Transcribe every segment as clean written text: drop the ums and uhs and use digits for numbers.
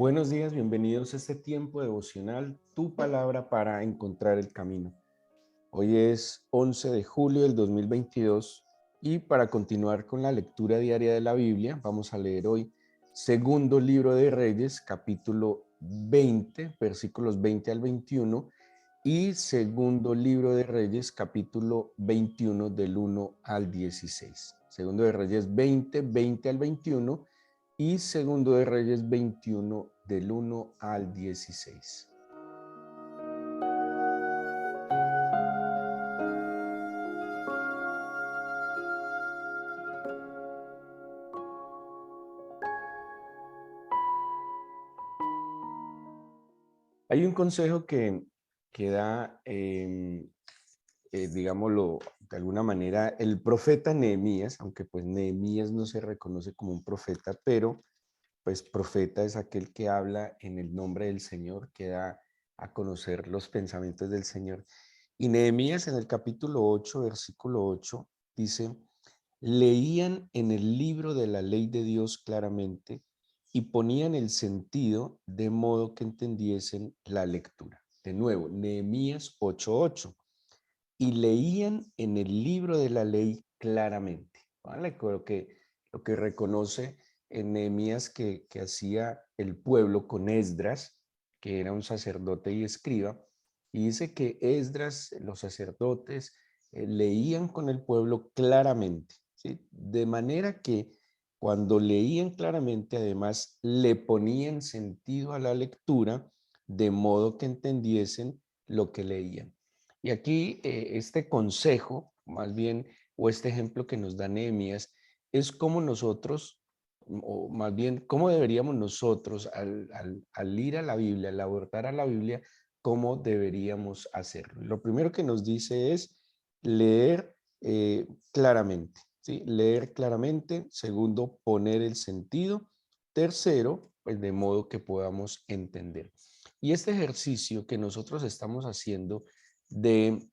Buenos días, bienvenidos a este tiempo devocional, tu palabra para encontrar el camino. Hoy es 11 de julio del 2022 y para continuar con la lectura diaria de la Biblia, vamos a leer hoy segundo libro de Reyes, capítulo 20, versículos 20 al 21 y segundo libro de Reyes, capítulo 21 del 1 al 16. Segundo de Reyes 20, 20 al 21 y segundo de Reyes 21 del 1 al 16. Hay un consejo que da, digámoslo, de alguna manera, el profeta Nehemías, aunque pues Nehemías no se reconoce como un profeta, pero pues profeta es aquel que habla en el nombre del Señor, que da a conocer los pensamientos del Señor. Y Nehemías en el capítulo 8, versículo 8, dice: leían en el libro de la ley de Dios claramente y ponían el sentido de modo que entendiesen la lectura. De nuevo, Nehemías 8:8. Y leían en el libro de la ley claramente. ¿Vale? Lo que reconoce en Nehemías que hacía el pueblo con Esdras, que era un sacerdote y escriba, y dice que Esdras, los sacerdotes, leían con el pueblo claramente, ¿sí? De manera que cuando leían claramente, además, le ponían sentido a la lectura, de modo que entendiesen lo que leían. Y aquí este consejo, más bien, o este ejemplo que nos da Nehemías, es cómo nosotros, o más bien, cómo deberíamos nosotros, al ir a la Biblia, al abordar a la Biblia, cómo deberíamos hacerlo. Lo primero que nos dice es leer claramente, ¿sí? Leer claramente. Segundo, poner el sentido. Tercero, pues de modo que podamos entender. Y este ejercicio que nosotros estamos haciendo de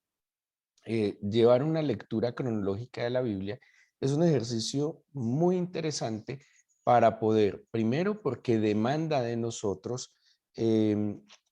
llevar una lectura cronológica de la Biblia es un ejercicio muy interesante para poder, primero porque demanda de nosotros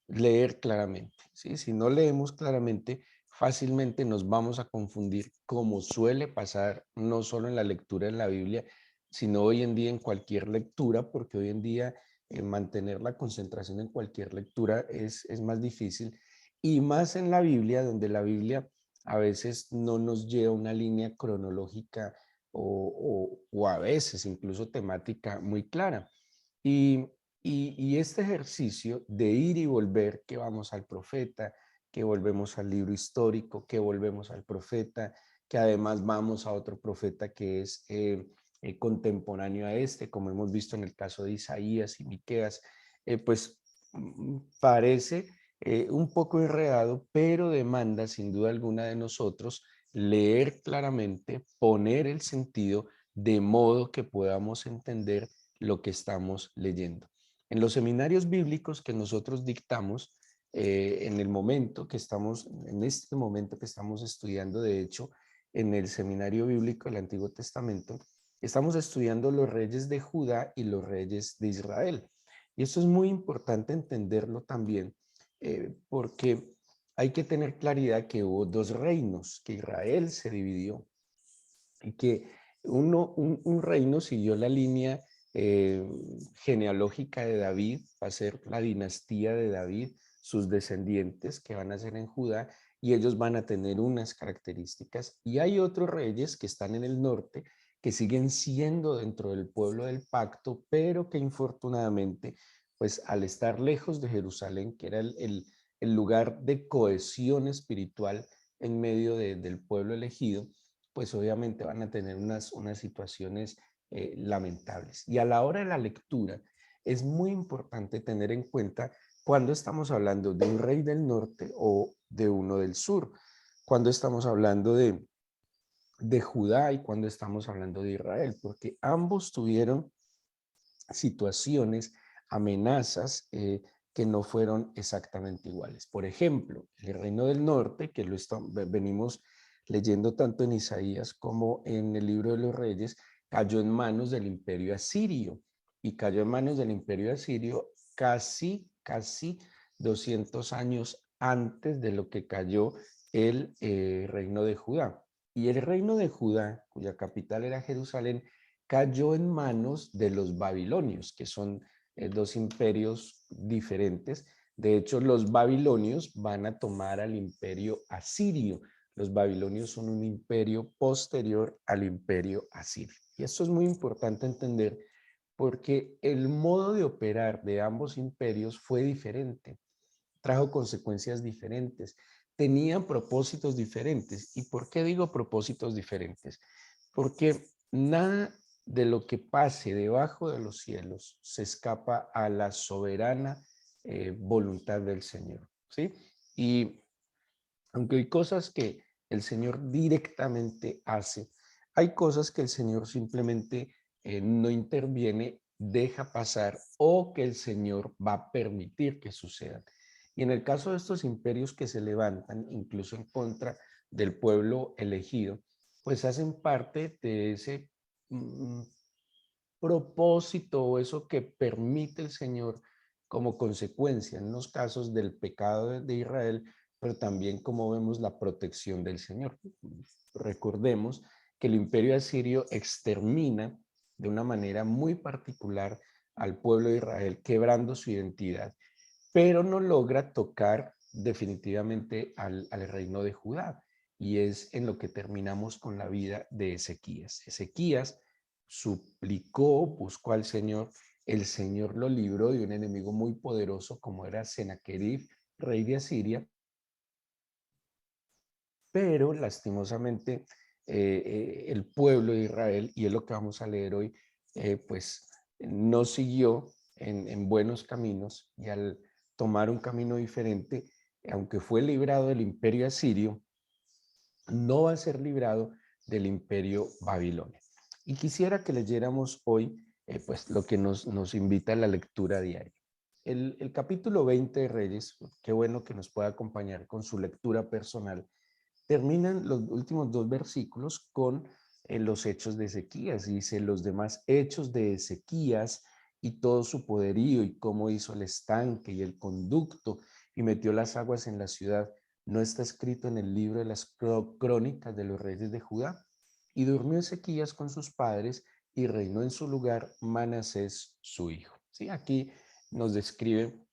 leer claramente, ¿sí? Si no leemos claramente, fácilmente nos vamos a confundir, como suele pasar no solo en la lectura de la Biblia, sino hoy en día en cualquier lectura, porque hoy en día mantener la concentración en cualquier lectura es más difícil, y más en la Biblia, donde la Biblia a veces no nos lleva una línea cronológica o a veces incluso temática muy clara. Y, y este ejercicio de ir y volver, que vamos al profeta, que volvemos al libro histórico, que volvemos al profeta, que además vamos a otro profeta que es contemporáneo a este, como hemos visto en el caso de Isaías y Miqueas, pues parece un poco enredado, pero demanda sin duda alguna de nosotros leer claramente, poner el sentido de modo que podamos entender lo que estamos leyendo. En los seminarios bíblicos que nosotros dictamos, en el momento que estamos, en este momento que estamos estudiando, de hecho, en el seminario bíblico del Antiguo Testamento, estamos estudiando los reyes de Judá y los reyes de Israel. Y esto es muy importante entenderlo también, porque hay que tener claridad que hubo dos reinos, que Israel se dividió y que un reino siguió la línea eh, genealógica de David, va a ser la dinastía de David, sus descendientes que van a ser en Judá, y ellos van a tener unas características. Y hay otros reyes que están en el norte, que siguen siendo dentro del pueblo del pacto, pero que infortunadamente, pues al estar lejos de Jerusalén, que era el lugar de cohesión espiritual en medio del pueblo elegido, pues obviamente van a tener unas situaciones lamentables. Y a la hora de la lectura es muy importante tener en cuenta cuando estamos hablando de un rey del norte o de uno del sur, cuando estamos hablando de Judá y cuando estamos hablando de Israel, porque ambos tuvieron situaciones, amenazas que no fueron exactamente iguales. Por ejemplo, el reino del norte, que venimos leyendo tanto en Isaías como en el libro de los Reyes, cayó en manos del imperio asirio y cayó en manos del imperio asirio casi 200 años antes de lo que cayó el reino de Judá. Y el reino de Judá, cuya capital era Jerusalén, cayó en manos de los babilonios, que son dos imperios diferentes. De hecho, los babilonios van a tomar al imperio asirio. Los babilonios son un imperio posterior al imperio asirio. Y esto es muy importante entender porque el modo de operar de ambos imperios fue diferente, trajo consecuencias diferentes, tenían propósitos diferentes. ¿Y por qué digo propósitos diferentes? Porque nada de lo que pase debajo de los cielos se escapa a la soberana voluntad del Señor, ¿sí? Y aunque hay cosas que el Señor directamente hace, hay cosas que el Señor simplemente no interviene, deja pasar o que el Señor va a permitir que sucedan. Y en el caso de estos imperios que se levantan, incluso en contra del pueblo elegido, pues hacen parte de ese mm, propósito o eso que permite el Señor como consecuencia en los casos del pecado de Israel, pero también como vemos la protección del Señor. Recordemos que el imperio asirio extermina de una manera muy particular al pueblo de Israel, quebrando su identidad, pero no logra tocar definitivamente al reino de Judá. Y es en lo que terminamos con la vida de Ezequías. Ezequías suplicó, buscó al Señor, el Señor lo libró de un enemigo muy poderoso como era Sennacherib, rey de Asiria, pero lastimosamente el pueblo de Israel, y es lo que vamos a leer hoy, pues no siguió en buenos caminos y al tomar un camino diferente, aunque fue librado del imperio asirio, no va a ser librado del imperio babilonio. Y quisiera que leyéramos hoy pues lo que nos invita a la lectura diaria. El capítulo 20 de Reyes, qué bueno que nos pueda acompañar con su lectura personal, terminan los últimos dos versículos con los hechos de Ezequías. Dice, los demás hechos de Ezequías y todo su poderío y cómo hizo el estanque y el conducto y metió las aguas en la ciudad, no está escrito en el libro de las crónicas de los reyes de Judá. Y durmió Ezequías con sus padres y reinó en su lugar Manasés su hijo. ¿Sí? Aquí nos describe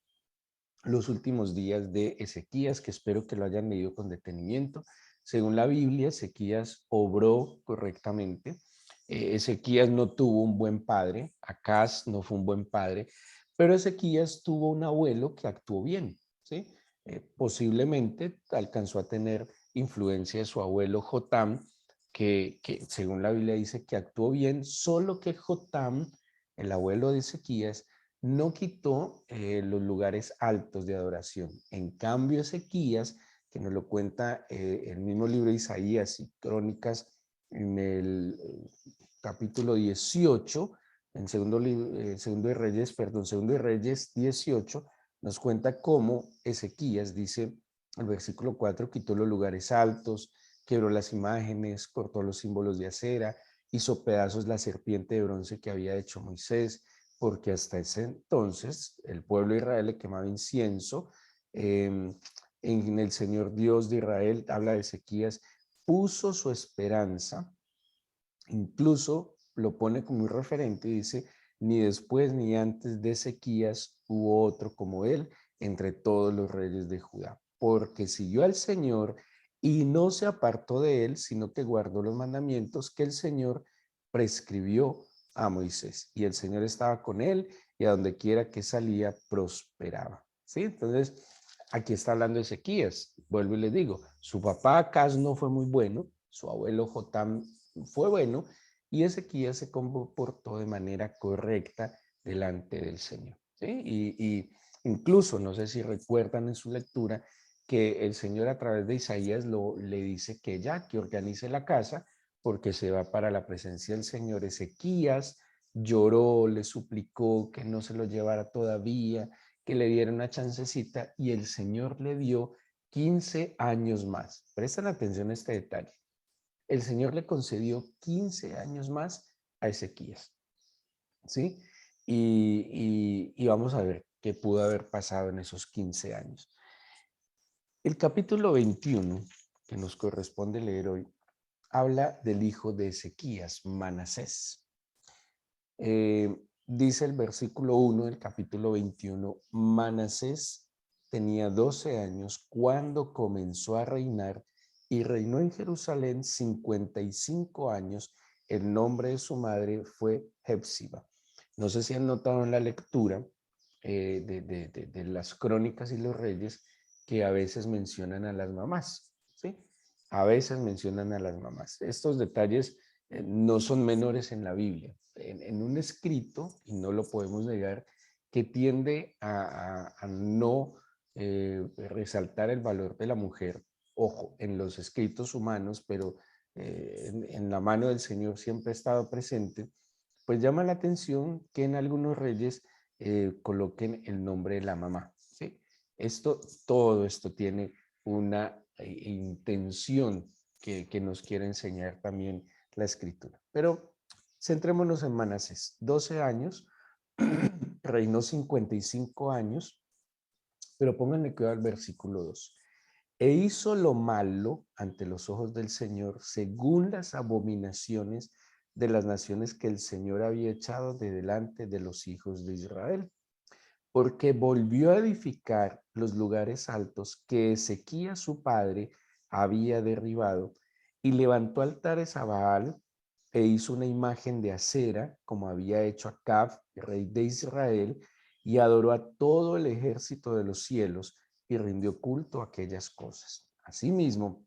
los últimos días de Ezequías, que espero que lo hayan leído con detenimiento. Según la Biblia, Ezequías obró correctamente. Ezequías no tuvo un buen padre, Acaz no fue un buen padre, pero Ezequías tuvo un abuelo que actuó bien, ¿sí? Posiblemente alcanzó a tener influencia de su abuelo Jotam, que según la Biblia dice que actuó bien, solo que Jotam, el abuelo de Ezequías, no quitó los lugares altos de adoración. En cambio, Ezequías, que nos lo cuenta el mismo libro de Isaías y Crónicas en el capítulo 18, en segundo de Reyes, perdón, segundo de Reyes 18, nos cuenta cómo Ezequías, dice el versículo 4, quitó los lugares altos, quebró las imágenes, cortó los símbolos de acera, hizo pedazos la serpiente de bronce que había hecho Moisés, porque hasta ese entonces el pueblo de Israel le quemaba incienso. En el Señor Dios de Israel, habla de Ezequías, puso su esperanza, incluso lo pone como un referente y dice, ni después ni antes de Ezequías hubo otro como él entre todos los reyes de Judá, porque siguió al Señor y no se apartó de él, sino que guardó los mandamientos que el Señor prescribió a Moisés. Y el Señor estaba con él y a donde quiera que salía prosperaba. ¿Sí? Entonces, aquí está hablando Ezequías. Vuelvo y les digo, su papá Acaz no fue muy bueno, su abuelo Jotam fue bueno y Ezequías se comportó de manera correcta delante del Señor. ¿Sí? Y incluso, no sé si recuerdan en su lectura, que el Señor a través de Isaías le dice que ya, que organice la casa, porque se va para la presencia del Señor. Ezequías lloró, le suplicó que no se lo llevara todavía, que le diera una chancecita, y el Señor le dio 15 años más. Prestan atención a este detalle. El Señor le concedió 15 años más a Ezequías, ¿sí? Y vamos a ver que pudo haber pasado en esos 15 años. El capítulo 21, que nos corresponde leer hoy, habla del hijo de Ezequías, Manasés. Dice el versículo 1 del capítulo 21, Manasés tenía 12 años cuando comenzó a reinar y reinó en Jerusalén 55 años. El nombre de su madre fue Hepsiba. No sé si han notado en la lectura de las crónicas y los reyes que a veces mencionan a las mamás, ¿sí? A veces mencionan a las mamás. Estos detalles no son menores en la Biblia. En un escrito, y no lo podemos negar, que tiende a no resaltar el valor de la mujer, ojo, en los escritos humanos, pero en la mano del Señor siempre ha estado presente, pues llama la atención que en algunos reyes coloquen el nombre de la mamá, ¿sí? Todo esto tiene una intención que nos quiere enseñar también la escritura. Pero centrémonos en Manasés. 12 años, reinó 55 años, pero pónganle cuidado al versículo 2. E hizo lo malo ante los ojos del Señor según las abominaciones de las naciones que el Señor había echado de delante de los hijos de Israel, porque volvió a edificar los lugares altos que Ezequías su padre había derribado y levantó altares a Baal e hizo una imagen de acera como había hecho Acab, rey de Israel, y adoró a todo el ejército de los cielos y rindió culto a aquellas cosas. Asimismo,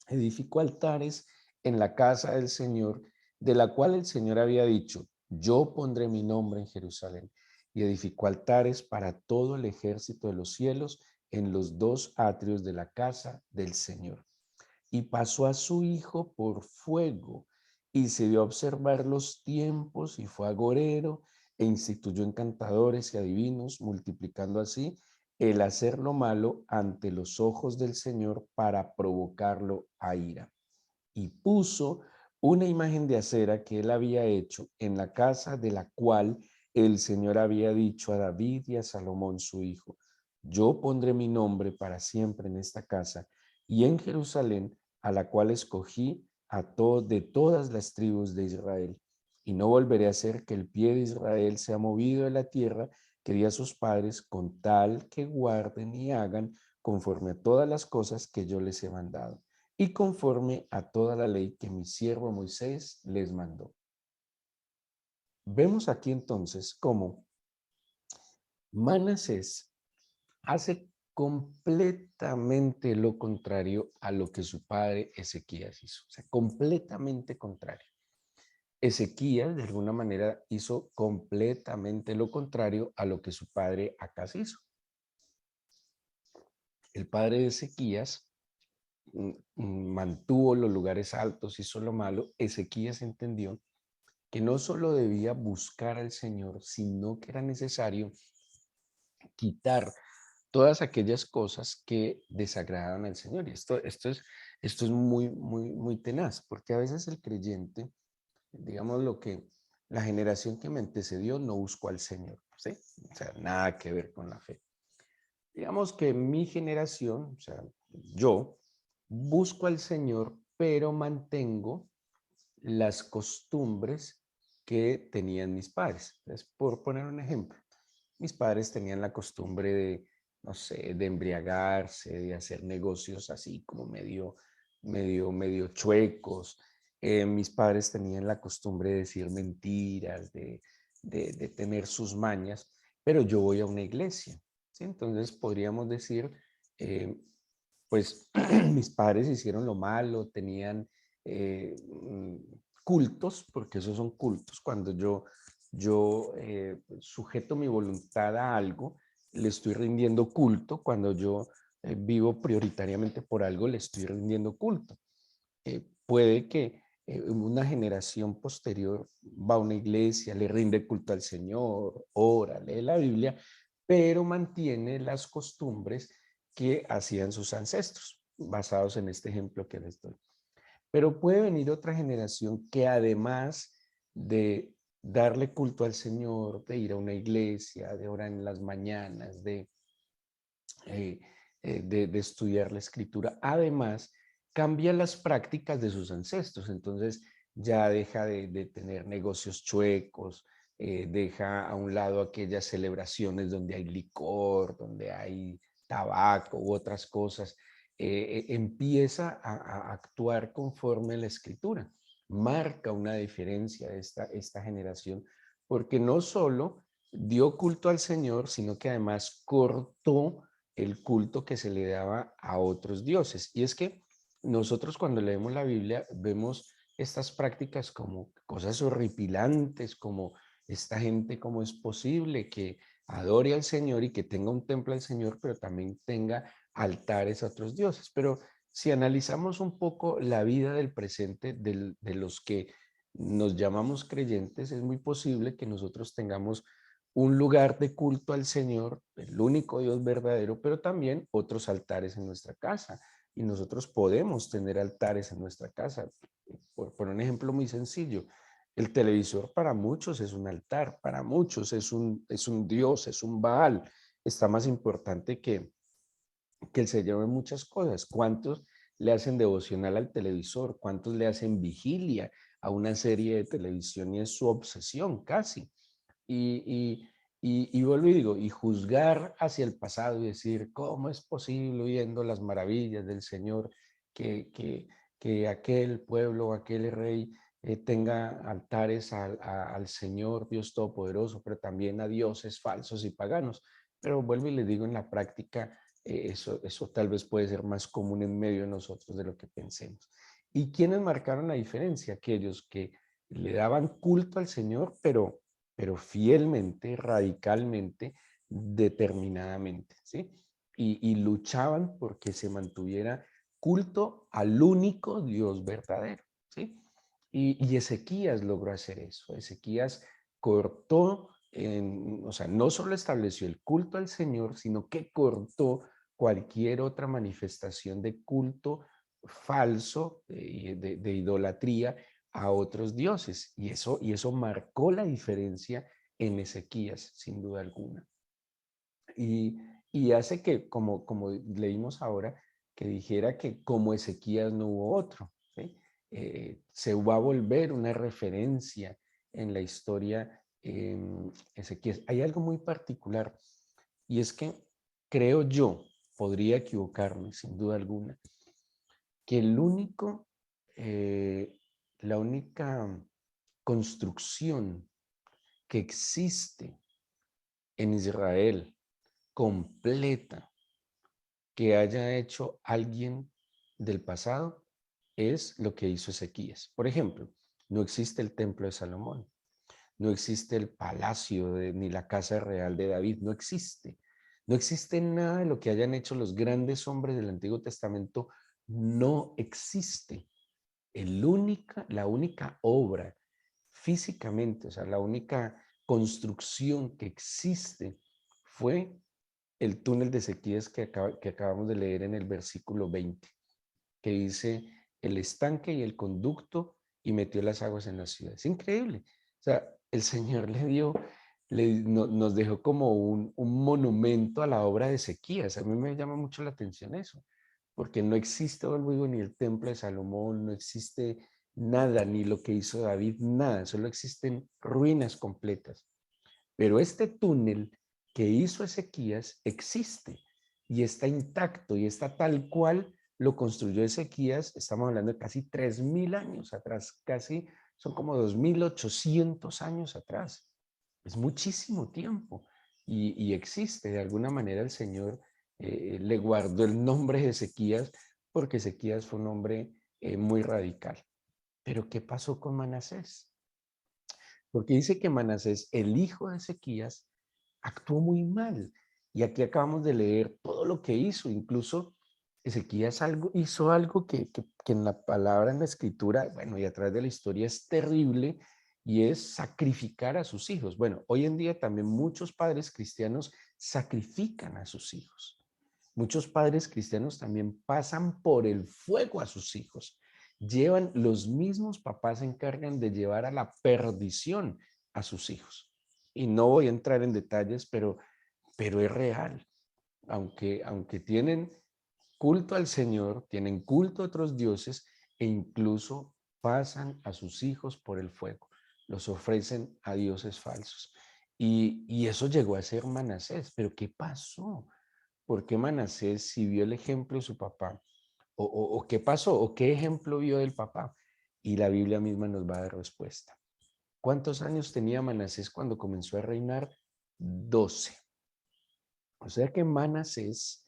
edificó altares en la casa del Señor, de la cual el Señor había dicho, yo pondré mi nombre en Jerusalén, y edificó altares para todo el ejército de los cielos en los dos atrios de la casa del Señor. Y pasó a su hijo por fuego, y se dio a observar los tiempos, y fue agorero, e instituyó encantadores y adivinos, multiplicando así el hacer lo malo ante los ojos del Señor para provocarlo a ira. Y puso una imagen de acera que él había hecho en la casa de la cual el Señor había dicho a David y a Salomón su hijo, yo pondré mi nombre para siempre en esta casa y en Jerusalén, a la cual escogí de todas las tribus de Israel. Y no volveré a hacer que el pie de Israel sea movido de la tierra que di a sus padres, con tal que guarden y hagan conforme a todas las cosas que yo les he mandado y conforme a toda la ley que mi siervo Moisés les mandó. Vemos aquí entonces cómo Manasés hace completamente lo contrario a lo que su padre Ezequías hizo, o sea, completamente contrario. Ezequías, de alguna manera, hizo completamente lo contrario a lo que su padre Acaz hizo. El padre de Ezequías mantuvo los lugares altos, hizo lo malo. Ezequías entendió que no solo debía buscar al Señor, sino que era necesario quitar todas aquellas cosas que desagradaban al Señor. Y esto es muy, muy, muy tenaz, porque a veces el creyente, digamos lo que la generación que me antecedió no buscó al Señor, ¿sí? O sea, nada que ver con la fe. Digamos que mi generación, o sea, yo busco al Señor, pero mantengo las costumbres que tenían mis padres. Entonces, por poner un ejemplo, mis padres tenían la costumbre de, no sé, de embriagarse, de hacer negocios así como medio chuecos. Mis padres tenían la costumbre de decir mentiras, de tener sus mañas, pero yo voy a una iglesia, ¿sí? Entonces podríamos decir, eh, pues mis padres hicieron lo malo, tenían mm, cultos, porque esos son cultos, cuando yo sujeto mi voluntad a algo, le estoy rindiendo culto, cuando yo vivo prioritariamente por algo, le estoy rindiendo culto. Puede que una generación posterior va a una iglesia, le rinde culto al Señor, ora, lee la Biblia, pero mantiene las costumbres que hacían sus ancestros, basados en este ejemplo que les doy. Pero puede venir otra generación que además de darle culto al Señor, de ir a una iglesia, de orar en las mañanas, eh, de estudiar la escritura. Además, cambia las prácticas de sus ancestros, entonces ya deja de tener negocios chuecos, deja a un lado aquellas celebraciones donde hay licor, donde hay tabaco u otras cosas, empieza a actuar conforme a la escritura. Marca una diferencia esta generación, porque no solo dio culto al Señor, sino que además cortó el culto que se le daba a otros dioses. Y es que nosotros cuando leemos la Biblia vemos estas prácticas como cosas horripilantes, como esta gente, cómo es posible que adore al Señor y que tenga un templo al Señor, pero también tenga altares a otros dioses. Pero si analizamos un poco la vida del presente de los que nos llamamos creyentes, es muy posible que nosotros tengamos un lugar de culto al Señor, el único Dios verdadero, pero también otros altares en nuestra casa. Y nosotros podemos tener altares en nuestra casa. Por un ejemplo muy sencillo, el televisor para muchos es un altar, para muchos es un Dios, es un Baal. Está más importante que el Señor en muchas cosas. ¿Cuántos le hacen devocional al televisor? ¿Cuántos le hacen vigilia a una serie de televisión y es su obsesión casi? Y, y vuelvo y digo, y juzgar hacia el pasado y decir, ¿cómo es posible viendo las maravillas del Señor que aquel pueblo, aquel rey tenga altares al Señor Dios Todopoderoso, pero también a dioses falsos y paganos? Pero vuelvo y les digo, en la práctica, eso tal vez puede ser más común en medio de nosotros de lo que pensemos. ¿Y quiénes marcaron la diferencia? Aquellos que le daban culto al Señor, pero fielmente, radicalmente, determinadamente, ¿sí? Y luchaban porque se mantuviera culto al único Dios verdadero, ¿sí? Y Ezequías logró hacer eso. Ezequías cortó, o sea, no solo estableció el culto al Señor, sino que cortó cualquier otra manifestación de culto falso, de idolatría a otros dioses. Y eso marcó la diferencia en Ezequías, sin duda alguna. Y, y hace que, como leímos ahora, que dijera que como Ezequías no hubo otro, ¿sí? Se va a volver una referencia en la historia Ezequías. Hay algo muy particular y es que creo yo, podría equivocarme sin duda alguna, que eh, la única construcción que existe en Israel completa que haya hecho alguien del pasado es lo que hizo Ezequías. Por ejemplo, no existe el templo de Salomón, no existe el palacio ni la casa real de David, no existe. No existe nada de lo que hayan hecho los grandes hombres del Antiguo Testamento, no existe. La única obra físicamente, o sea, la única construcción que existe fue el túnel de Ezequías que acabamos de leer en el versículo 20, que dice el estanque y el conducto y metió las aguas en la ciudad. Es increíble. O sea, el Señor nos dejó como un monumento a la obra de Ezequías. A mí me llama mucho la atención eso, porque no existe, vuelvo y digo, ni el templo de Salomón, no existe nada, ni lo que hizo David, nada, solo existen ruinas completas. Pero este túnel que hizo Ezequías existe y está intacto y está tal cual lo construyó Ezequías. Estamos hablando de casi 3000 años atrás, casi son como 2800 años atrás. Es muchísimo tiempo y existe. De alguna manera el Señor le guardó el nombre de Ezequías porque Ezequías fue un hombre muy radical. Pero ¿qué pasó con Manasés? Porque dice que Manasés, el hijo de Ezequías, actuó muy mal. Y aquí acabamos de leer todo lo que hizo. Incluso Ezequías hizo algo que en la palabra, en la escritura, bueno, y a través de la historia es terrible, y es sacrificar a sus hijos. Bueno, hoy en día también muchos padres cristianos sacrifican a sus hijos. Muchos padres cristianos también pasan por el fuego a sus hijos. Los mismos papás se encargan de llevar a la perdición a sus hijos. Y no voy a entrar en detalles, pero es real. Aunque tienen culto al Señor, tienen culto a otros dioses e incluso pasan a sus hijos por el fuego, los ofrecen a dioses falsos. Y eso llegó a ser Manasés. ¿Pero qué pasó? ¿Por qué Manasés, si vio el ejemplo de su papá, o qué pasó, o qué ejemplo vio del papá? Y la Biblia misma nos va a dar respuesta. ¿Cuántos años tenía Manasés cuando comenzó a reinar? 12. O sea que Manasés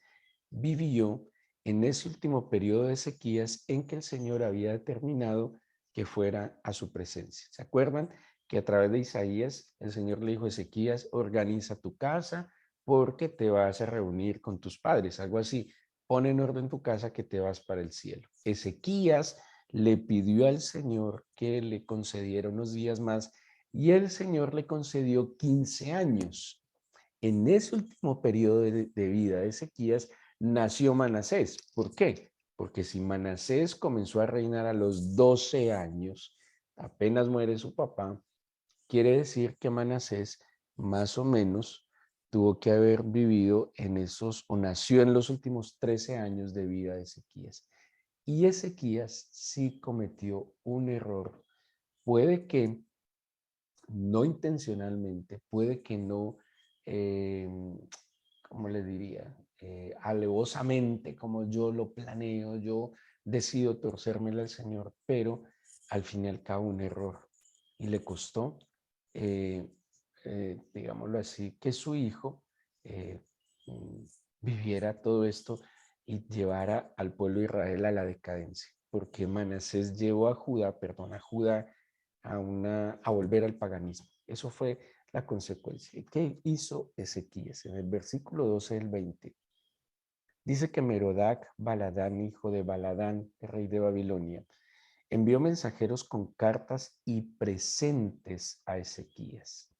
vivió en ese último periodo de sequías en que el Señor había determinado que fuera a su presencia. ¿Se acuerdan que a través de Isaías el Señor le dijo a Ezequías: organiza tu casa porque te vas a reunir con tus padres? Algo así, pon en orden tu casa que te vas para el cielo. Ezequías le pidió al Señor que le concediera unos días más y el Señor le concedió 15 años. En ese último periodo de vida de Ezequías nació Manasés. ¿Por qué? Porque si Manasés comenzó a reinar a los 12 años, apenas muere su papá, quiere decir que Manasés más o menos tuvo que haber vivido en esos, o nació en los últimos 13 años de vida de Ezequías. Y Ezequías sí cometió un error. Puede que no intencionalmente, puede que no, eh, ¿cómo le diría? Alevosamente, como yo lo planeo, yo decido torcérmela al Señor, pero al fin y al cabo un error. Y le costó, eh, digámoslo así, que su hijo eh, mm, viviera todo esto y llevara al pueblo de Israel a la decadencia, porque Manasés llevó a Judá, perdón, a Judá a volver al paganismo. Eso fue la consecuencia. ¿Qué hizo Ezequías? En el versículo 12 del 20, dice que Merodac Baladán, hijo de Baladán, rey de Babilonia, envió mensajeros con cartas y presentes a Ezequías.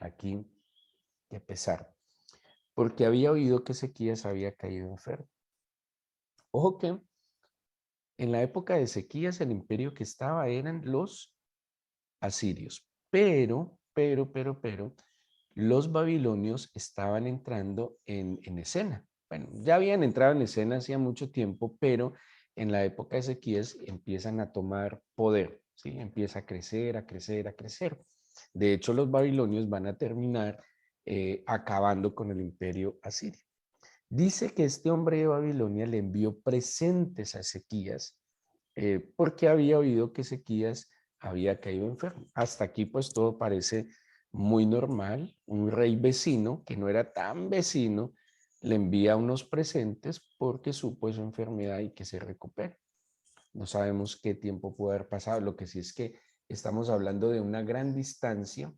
Aquí, qué pesar, porque había oído que Ezequías había caído enfermo. Ojo que en la época de Ezequías el imperio que estaba eran los asirios, pero los babilonios estaban entrando en escena. Bueno, ya habían entrado en escena hacía mucho tiempo, pero en la época de Ezequías empiezan a tomar poder, ¿sí? Empieza a crecer, a crecer, a crecer. De hecho, los babilonios van a terminar acabando con el imperio asirio. Dice que este hombre de Babilonia le envió presentes a Ezequías porque había oído que Ezequías había caído enfermo. Hasta aquí pues todo parece muy normal. Un rey vecino, que no era tan vecino, le envía unos presentes porque supo su enfermedad y que se recupere. No sabemos qué tiempo puede haber pasado. Lo que sí es que estamos hablando de una gran distancia.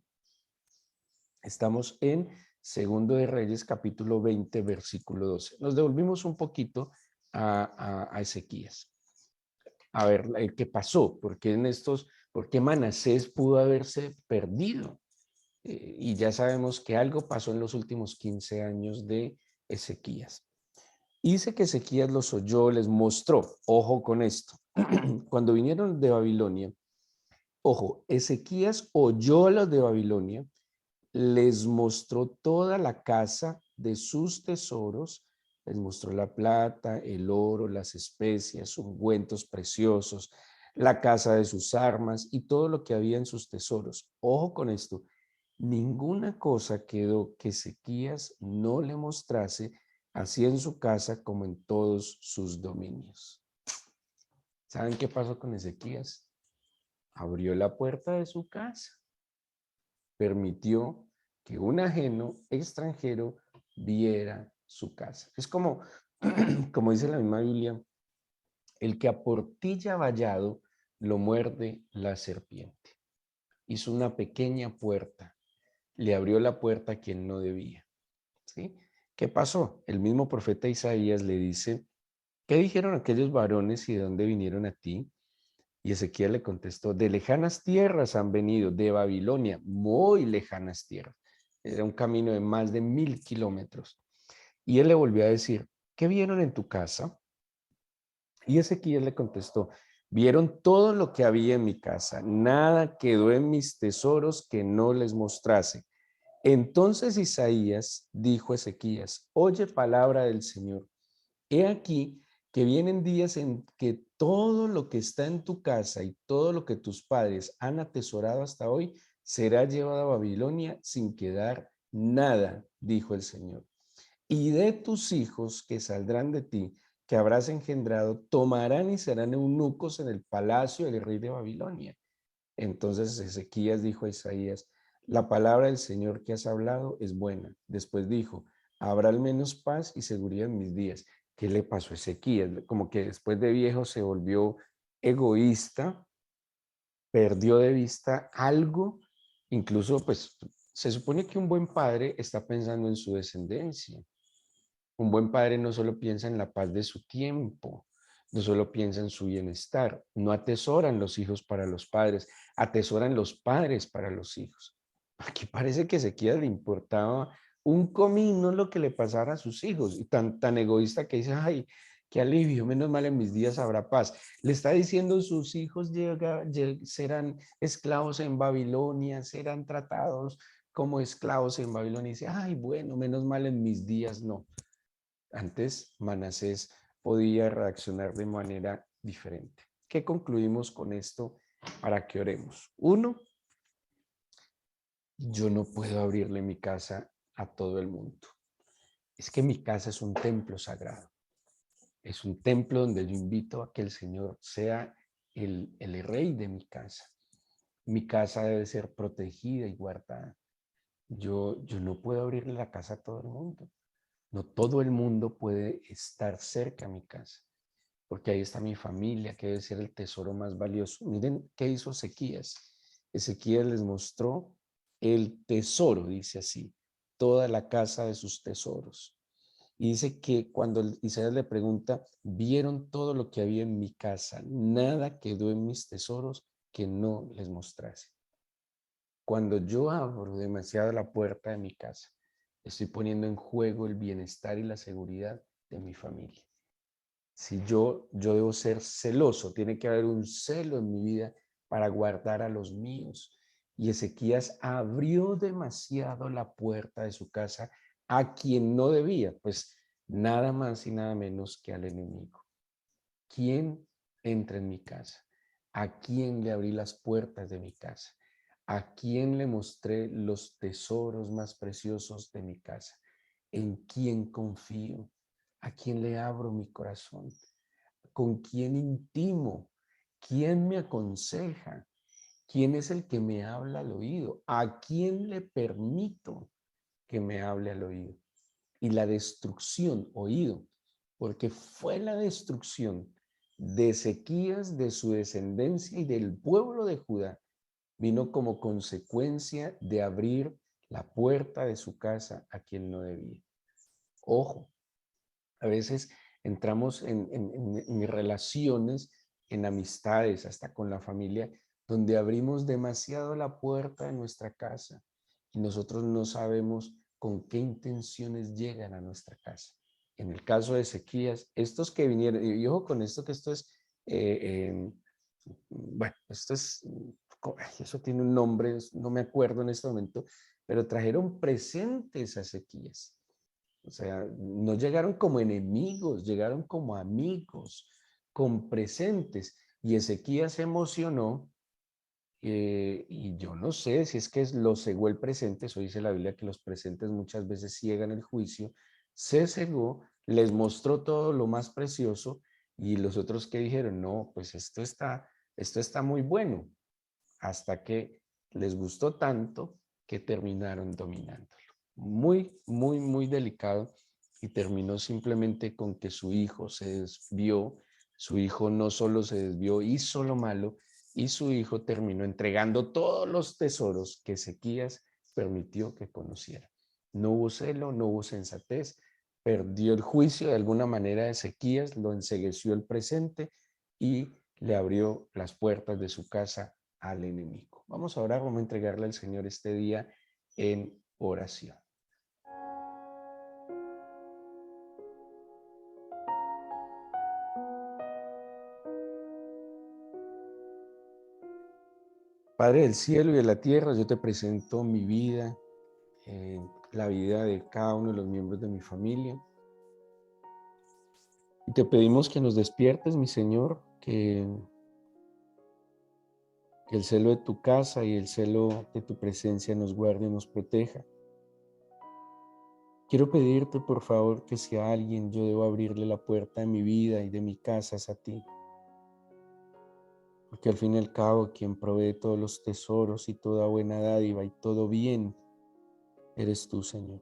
Estamos en Segundo de Reyes, capítulo 20, versículo 12. Nos devolvimos un poquito a Ezequías. A ver, ¿qué pasó? ¿Por qué Manasés pudo haberse perdido? Y ya sabemos que algo pasó en los últimos 15 años de Ezequías. Dice que Ezequías los oyó, les mostró, ojo con esto, cuando vinieron de Babilonia, ojo, Ezequías oyó a los de Babilonia, les mostró toda la casa de sus tesoros, les mostró la plata, el oro, las especias, ungüentos preciosos, la casa de sus armas y todo lo que había en sus tesoros. Ojo con esto, ninguna cosa quedó que Ezequías no le mostrase, así en su casa como en todos sus dominios. ¿Saben qué pasó con Ezequías? Abrió la puerta de su casa, permitió que un ajeno extranjero viera su casa. Es como, como dice la misma Biblia, el que a portilla vallado lo muerde la serpiente. Hizo una pequeña puerta, le abrió la puerta a quien no debía. ¿Sí? ¿Qué pasó? El mismo profeta Isaías le dice: ¿qué dijeron aquellos varones y de dónde vinieron a ti? Y Ezequiel le contestó: de lejanas tierras han venido, de Babilonia, muy lejanas tierras. Era un camino de más de 1000 kilómetros. Y él le volvió a decir: ¿qué vieron en tu casa? Y Ezequiel le contestó: Vieron todo lo que había en mi casa, nada quedó en mis tesoros que no les mostrase. Entonces Isaías dijo a Ezequías: oye palabra del Señor. He aquí que vienen días en que todo lo que está en tu casa y todo lo que tus padres han atesorado hasta hoy será llevado a Babilonia sin quedar nada, dijo el Señor. Y de tus hijos que saldrán de ti, que habrás engendrado, tomarán y serán eunucos en el palacio del rey de Babilonia. Entonces Ezequías dijo a Isaías: la palabra del Señor que has hablado es buena. Después dijo: habrá al menos paz y seguridad en mis días. ¿Qué le pasó a Ezequías? Como que después de viejo se volvió egoísta, perdió de vista algo. Incluso pues se supone que un buen padre está pensando en su descendencia. Un buen padre no solo piensa en la paz de su tiempo, no solo piensa en su bienestar, no atesoran los hijos para los padres, atesoran los padres para los hijos. Aquí parece que a Ezequiel le importaba un comino lo que le pasara a sus hijos, y tan egoísta que dice: ay, qué alivio, menos mal en mis días habrá paz. Le está diciendo: sus hijos serán esclavos en Babilonia, serán tratados como esclavos en Babilonia. Y dice: ay, bueno, menos mal en mis días no. Antes Manasés podía reaccionar de manera diferente. ¿Qué concluimos con esto para que oremos? Uno, yo no puedo abrirle mi casa a todo el mundo. Es que mi casa es un templo sagrado. Es un templo donde yo invito a que el Señor sea el rey de mi casa. Mi casa debe ser protegida y guardada. Yo no puedo abrirle la casa a todo el mundo. No todo el mundo puede estar cerca a mi casa, porque ahí está mi familia, que debe ser el tesoro más valioso. Miren qué hizo Ezequías. Ezequías les mostró el tesoro, dice así, toda la casa de sus tesoros. Y dice que cuando Isaías le pregunta: vieron todo lo que había en mi casa, nada quedó en mis tesoros que no les mostrase. Cuando yo abro demasiado la puerta de mi casa, estoy poniendo en juego el bienestar y la seguridad de mi familia. Si yo debo ser celoso, tiene que haber un celo en mi vida para guardar a los míos. Y Ezequías abrió demasiado la puerta de su casa a quien no debía, pues nada más y nada menos que al enemigo. ¿Quién entra en mi casa? ¿A quién le abrí las puertas de mi casa? ¿A quién le mostré los tesoros más preciosos de mi casa? ¿En quién confío? ¿A quién le abro mi corazón? ¿Con quién intimo? ¿Quién me aconseja? ¿Quién es el que me habla al oído? ¿A quién le permito que me hable al oído? Y la destrucción, oído, porque fue la destrucción de Ezequías, de su descendencia y del pueblo de Judá, vino como consecuencia de abrir la puerta de su casa a quien no debía. Ojo, a veces entramos en relaciones, en amistades, hasta con la familia, donde abrimos demasiado la puerta de nuestra casa y nosotros no sabemos con qué intenciones llegan a nuestra casa. En el caso de Ezequías, estos que vinieron, y ojo con esto, que esto es, bueno, esto es, eso tiene un nombre, no me acuerdo en este momento, pero trajeron presentes a Ezequías. O sea, no llegaron como enemigos, llegaron como amigos, con presentes. Y Ezequías se emocionó, y yo no sé si es que lo cegó el presente. Eso dice la Biblia, que los presentes muchas veces ciegan el juicio. Se cegó, les mostró todo lo más precioso, y los otros que dijeron: no, pues esto está muy bueno, hasta que les gustó tanto que terminaron dominándolo. Muy, muy, muy delicado, y terminó simplemente con que su hijo se desvió. Su hijo no solo se desvió, hizo lo malo, y su hijo terminó entregando todos los tesoros que Ezequías permitió que conociera. No hubo celo, no hubo sensatez, perdió el juicio de alguna manera. Ezequías lo encegueció el presente y le abrió las puertas de su casa al enemigo. Vamos a orar, vamos a entregarle al Señor este día en oración. Padre del cielo y de la tierra, yo te presento mi vida, la vida de cada uno de los miembros de mi familia. Y te pedimos que nos despiertes, mi Señor, que el celo de tu casa y el celo de tu presencia nos guarde y nos proteja. Quiero pedirte, por favor, que si a alguien yo debo abrirle la puerta de mi vida y de mi casa es a ti. Porque al fin y al cabo, quien provee todos los tesoros y toda buena dádiva y todo bien, eres tú, Señor.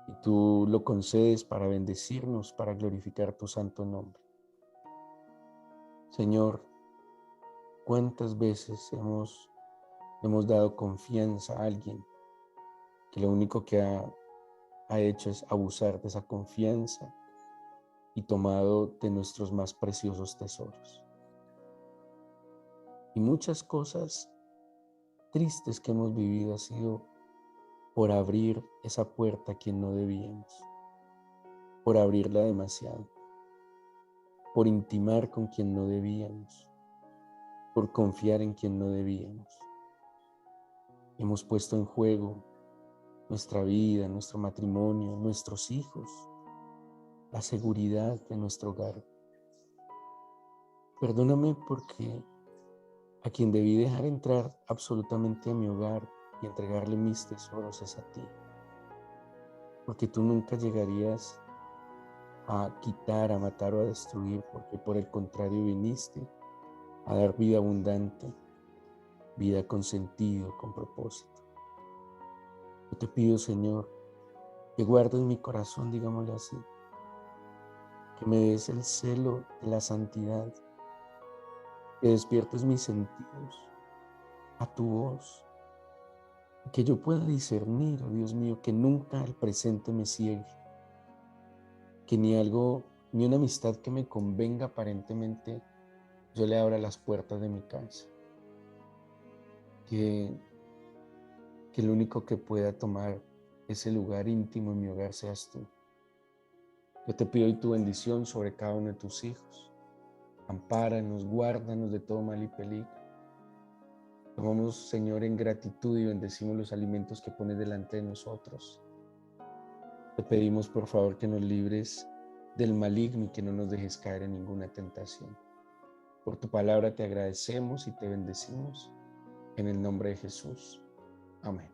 Y tú lo concedes para bendecirnos, para glorificar tu santo nombre. Señor, ¿cuántas veces hemos dado confianza a alguien que lo único que ha hecho es abusar de esa confianza y tomado de nuestros más preciosos tesoros? Y muchas cosas tristes que hemos vivido ha sido por abrir esa puerta a quien no debíamos, por abrirla demasiado, por intimar con quien no debíamos, por confiar en quien no debíamos. Hemos puesto en juego nuestra vida, nuestro matrimonio, nuestros hijos, la seguridad de nuestro hogar. Perdóname porque a quien debí dejar entrar absolutamente a mi hogar y entregarle mis tesoros es a ti, porque tú nunca llegarías a quitar, a matar o a destruir, porque por el contrario viniste a dar vida abundante, vida con sentido, con propósito. Yo te pido, Señor, que guardes mi corazón, digámoslo así, que me des el celo de la santidad, que despiertes mis sentidos a tu voz, y que yo pueda discernir, oh Dios mío, que nunca el presente me ciegue, que ni una amistad que me convenga aparentemente, yo le abra las puertas de mi casa, que el único que pueda tomar ese lugar íntimo en mi hogar seas tú. Yo te pido hoy tu bendición sobre cada uno de tus hijos. Ampáranos, guárdanos de todo mal y peligro. Tomamos, Señor, en gratitud y bendecimos los alimentos que pones delante de nosotros. Te pedimos, por favor, que nos libres del maligno y que no nos dejes caer en ninguna tentación. Por tu palabra te agradecemos y te bendecimos. En el nombre de Jesús. Amén.